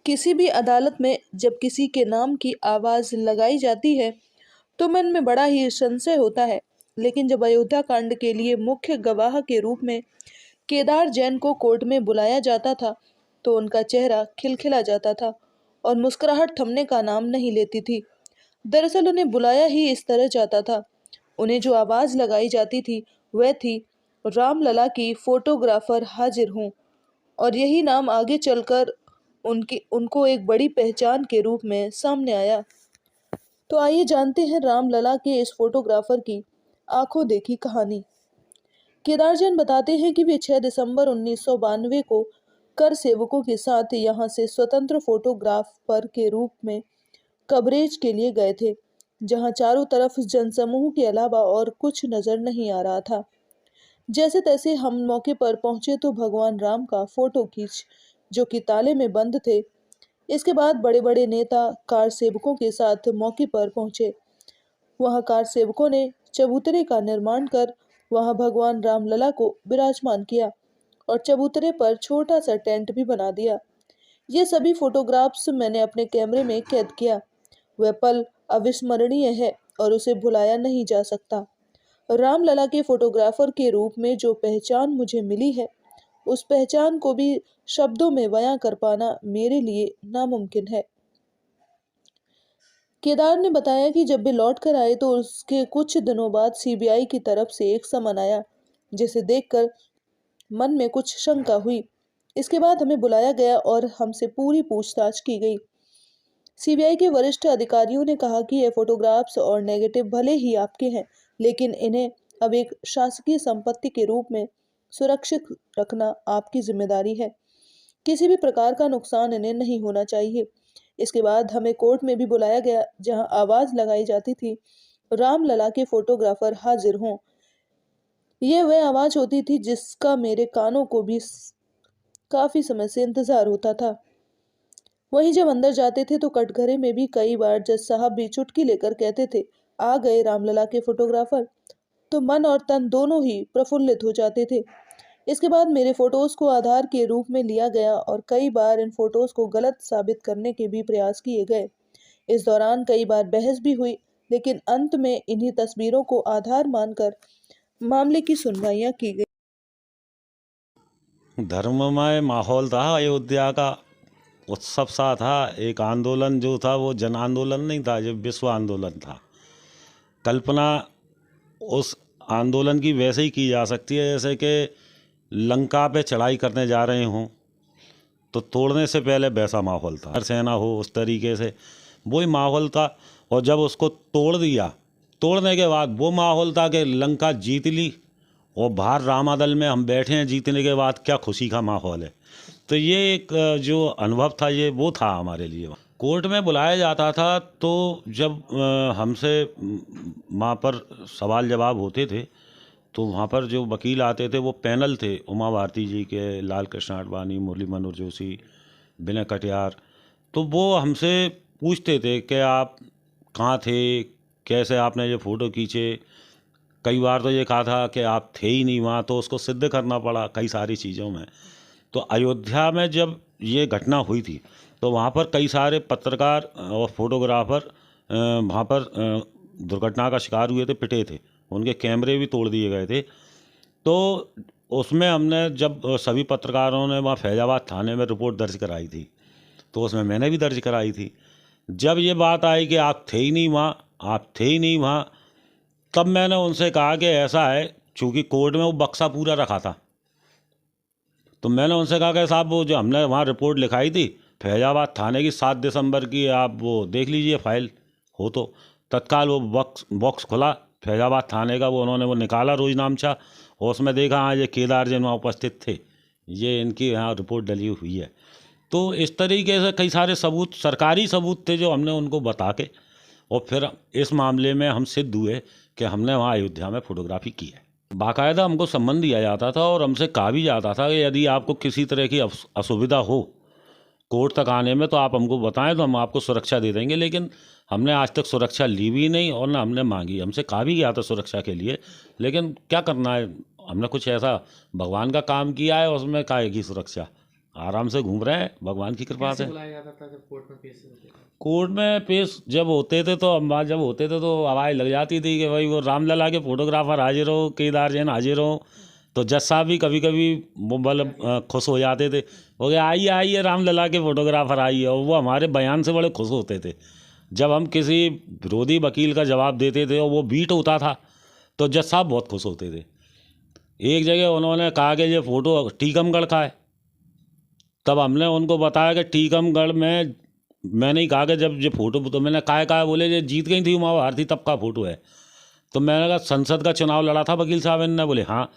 किसी भी अदालत में जब किसी के नाम की आवाज़ लगाई जाती है तो मन में बड़ा ही संशय होता है। लेकिन जब अयोध्या कांड के लिए मुख्य गवाह के रूप में केदार जैन को कोर्ट में बुलाया जाता था तो उनका चेहरा खिलखिला जाता था और मुस्कुराहट थमने का नाम नहीं लेती थी। दरअसल उन्हें बुलाया ही इस तरह जाता था। उन्हें जो आवाज़ लगाई जाती थी वह थी, रामलला की फोटोग्राफर हाजिर हूँ। और यही नाम आगे चलकर उनकी उनको एक बड़ी पहचान के रूप में सामने आया। तो आइए जानते हैं रामलला के इस फोटोग्राफर की आंखों देखी कहानी। केदार जैन बताते हैं कि वे 6 दिसंबर 1992 को कर सेवकों के साथ यहाँ से स्वतंत्र फोटोग्राफर के रूप में कवरेज के लिए गए थे, जहाँ चारों तरफ जनसमूह के अलावा और कुछ नजर नहीं आ रहा था। जैसे तैसे हम मौके पर पहुंचे तो भगवान राम का फोटो खींच, जो कि ताले में बंद थे। इसके बाद बड़े बड़े नेता कार सेवकों के साथ मौके पर पहुंचे। वहां कार सेवकों ने चबूतरे का निर्माण कर वहां भगवान रामलला को विराजमान किया और चबूतरे पर छोटा सा टेंट भी बना दिया। ये सभी फोटोग्राफ्स मैंने अपने कैमरे में कैद किया। वह पल अविस्मरणीय है और उसे भुलाया नहीं जा सकता। रामलला के फोटोग्राफर के रूप में जो पहचान मुझे मिली है, उस पहचान को भी शब्दों में बयां कर पाना मेरे लिए नामुमकिन है। केदार ने बताया कि जब वे लौट कर आए तो उसके कुछ दिनों बाद सीबीआई की तरफ से एक समन आया, जिसे देखकर मन में कुछ शंका हुई। इसके बाद हमें बुलाया गया और हमसे पूरी पूछताछ की गई। सीबीआई के वरिष्ठ अधिकारियों ने कहा कि ये फोटोग्राफ्स और नेगेटिव भले ही आपके हैं, लेकिन इन्हें अब एक शासकीय संपत्ति के रूप में सुरक्षित रखना आपकी जिम्मेदारी है। किसी भी प्रकार का नुकसान इन्हें नहीं होना चाहिए। इसके बाद हमें कोर्ट में भी बुलाया गया, जहां आवाज लगाई जाती थी, रामलला के फोटोग्राफर हाजिर हों। यह वह आवाज होती थी जिसका मेरे कानों को भी काफी समय से इंतजार होता था। वहीं जब अंदर जाते थे तो कटघरे में भी कई बार जज साहब भी चुटकी लेकर कहते थे, आ गए रामलला के फोटोग्राफर। तो मन और तन दोनों ही प्रफुल्लित हो जाते थे। इसके बाद मेरे फोटोज को आधार के रूप में लिया गया और कई बार इन फोटोज को गलत साबित करने के भी प्रयास किए गए। इस दौरान कई बार बहस भी हुई, लेकिन अंत में इन्हीं तस्वीरों को आधार मानकर मामले की सुनवाइयां की गई। धर्ममय माहौल था अयोध्या का, उत्सव सा था। एक आंदोलन जो था वो जन आंदोलन नहीं था, ये विश्व आंदोलन था। कल्पना उस आंदोलन की वैसे ही की जा सकती है जैसे कि लंका पे चढ़ाई करने जा रहे हों तो तोड़ने से पहले वैसा माहौल था। सेना हो उस तरीके से वही माहौल था। और जब उसको तोड़ दिया, तोड़ने के बाद वो माहौल था कि लंका जीत ली और बाहर रामादल में हम बैठे हैं, जीतने के बाद क्या खुशी का माहौल है। तो ये एक जो अनुभव था ये वो था हमारे लिए। कोर्ट में बुलाया जाता था तो जब हमसे वहाँ पर सवाल जवाब होते थे तो वहाँ पर जो वकील आते थे वो पैनल थे, उमा भारती जी के, लाल कृष्ण आडवाणी, मुरली मनोहर जोशी, विनय कटियार। तो वो हमसे पूछते थे कि आप कहाँ थे, कैसे आपने ये फ़ोटो खींचे। कई बार तो ये कहा था कि आप थे ही नहीं वहाँ, तो उसको सिद्ध करना पड़ा कई सारी चीज़ों में। तो अयोध्या में जब ये घटना हुई थी तो वहाँ पर कई सारे पत्रकार और फोटोग्राफर वहाँ पर दुर्घटना का शिकार हुए थे, पिटे थे, उनके कैमरे भी तोड़ दिए गए थे। तो उसमें हमने जब सभी पत्रकारों ने वहाँ फैजाबाद थाने में रिपोर्ट दर्ज कराई थी तो उसमें मैंने भी दर्ज कराई थी। जब ये बात आई कि आप थे ही नहीं वहाँ, आप थे ही नहीं वहाँ, तब मैंने उनसे कहा कि ऐसा है, चूँकि कोर्ट में वो बक्सा पूरा रखा था, तो मैंने उनसे कहा कि साहब वो जो हमने वहाँ रिपोर्ट लिखाई थी फैजाबाद थाने की 7 दिसंबर की, आप वो देख लीजिए फाइल हो तो। तत्काल वो बॉक्स खुला फैजाबाद थाने का, वो उन्होंने वो निकाला रोजनामचा और उसमें देखा हाँ ये केदार जैन वहाँ उपस्थित थे, ये इनकी यहाँ रिपोर्ट डली हुई है। तो इस तरीके से कई सारे सबूत, सरकारी सबूत थे जो हमने उनको बता के, और फिर इस मामले में हम सिद्ध हुए कि हमने वहाँ अयोध्या में फ़ोटोग्राफी की है। बाकायदा हमको सम्मन दिया जाता था और हमसे कहा भी जाता था कि यदि आपको किसी तरह की असुविधा हो कोर्ट तक आने में तो आप हमको बताएं तो हम आपको सुरक्षा दे देंगे। लेकिन हमने आज तक सुरक्षा ली भी नहीं और ना हमने मांगी। हमसे कहा भी गया था सुरक्षा के लिए, लेकिन क्या करना है, हमने कुछ ऐसा भगवान का काम किया है, उसमें काहे की सुरक्षा। आराम से घूम रहे हैं भगवान की कृपा कैसे से। बुलाया जाता था जब कोर्ट में पेश होते थे? कोर्ट में पेश जब होते थे तो आवाज़ लग जाती थी कि भाई वो रामलला के फोटोग्राफर हाजिर हो, केदार जैन हाजिर हो। तो जज साहब भी कभी कभी वो मतलब खुश हो जाते थे, हो गया आइए आइए रामलला के फोटोग्राफर आइए, और वो हमारे बयान से बड़े खुश होते थे। जब हम किसी विरोधी वकील का जवाब देते थे और वो बीट होता था तो जज साहब बहुत खुश होते थे। एक जगह उन्होंने कहा कि ये फ़ोटो टीकमगढ़ का है। तब हमने उनको बताया कि टीकमगढ़ में, मैंने ही कहा कि जब ये फ़ोटो, तो मैंने कहा बोले ये जीत गई थी उमा भारती तब का फ़ोटो है। तो मैंने कहा संसद का चुनाव लड़ा था वकील साहब ने? बोले हाँ।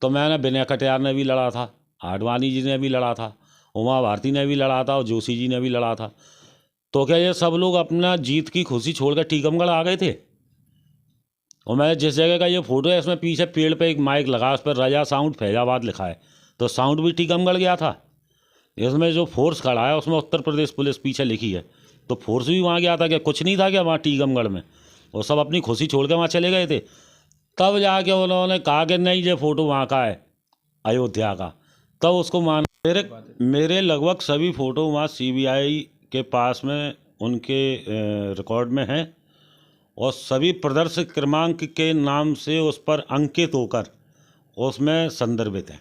तो मैंने विनय कटियार ने भी लड़ा था, आडवाणी जी ने भी लड़ा था, उमा भारती ने भी लड़ा था और जोशी जी ने भी लड़ा था। तो क्या ये सब लोग अपना जीत की खुशी छोड़कर टीकमगढ़ आ गए थे? और मैं जिस जगह का ये फ़ोटो है इसमें पीछे पेड़ पे एक माइक लगा, उस पर रजा साउंड फैजाबाद लिखा है, तो साउंड भी टीकमगढ़ गया था। इसमें जो फोर्स खड़ा है उसमें उत्तर प्रदेश पुलिस पीछे लिखी है, तो फोर्स भी वहाँ गया था। क्या कुछ नहीं था क्या वहाँ टीकमगढ़ में? वो सब अपनी खुशी छोड़ के वहाँ चले गए थे। तब जाके उन्होंने कहा कि नहीं ये फ़ोटो वहाँ का है, अयोध्या का। तब उसको मान मेरे लगभग सभी फ़ोटो वहाँ CBI के पास में उनके रिकॉर्ड में हैं, और सभी प्रदर्शित क्रमांक के नाम से उस पर अंकित होकर उसमें संदर्भित हैं।